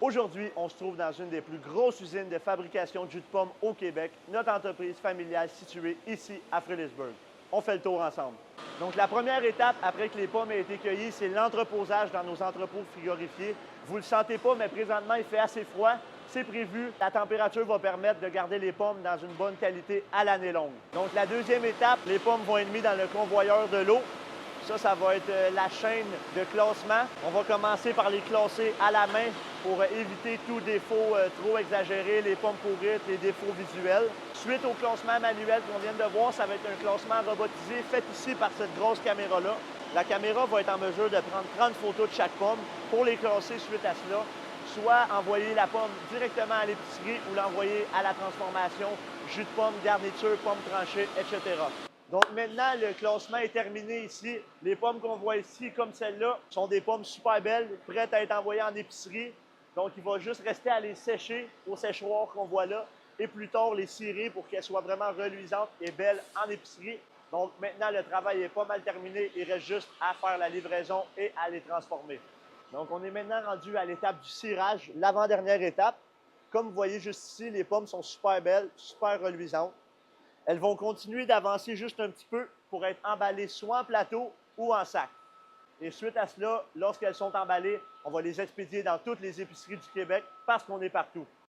Aujourd'hui, on se trouve dans une des plus grosses usines de fabrication de jus de pomme au Québec, notre entreprise familiale située ici à Fredericksburg. On fait le tour ensemble. Donc, la première étape après que les pommes aient été cueillies, c'est l'entreposage dans nos entrepôts frigorifiés. Vous ne le sentez pas, mais présentement, il fait assez froid. C'est prévu. La température va permettre de garder les pommes dans une bonne qualité à l'année longue. Donc, la deuxième étape, les pommes vont être mises dans le convoyeur de l'eau. Ça va être la chaîne de classement. On va commencer par les classer à la main pour éviter tout défaut trop exagéré, les pommes pourrites, les défauts visuels. Suite au classement manuel qu'on vient de voir, ça va être un classement robotisé fait ici par cette grosse caméra-là. La caméra va être en mesure de prendre 30 photos de chaque pomme pour les classer suite à cela, soit envoyer la pomme directement à l'épicerie ou l'envoyer à la transformation, jus de pomme, garniture, pommes tranchées, etc. Donc maintenant, le classement est terminé ici. Les pommes qu'on voit ici, comme celle-là, sont des pommes super belles, prêtes à être envoyées en épicerie. Donc il va juste rester à les sécher au séchoir qu'on voit là et plus tard les cirer pour qu'elles soient vraiment reluisantes et belles en épicerie. Donc maintenant, le travail est pas mal terminé. Il reste juste à faire la livraison et à les transformer. Donc on est maintenant rendu à l'étape du cirage, l'avant-dernière étape. Comme vous voyez juste ici, les pommes sont super belles, super reluisantes. Elles vont continuer d'avancer juste un petit peu pour être emballées soit en plateau ou en sac. Et suite à cela, lorsqu'elles sont emballées, on va les expédier dans toutes les épiceries du Québec parce qu'on est partout.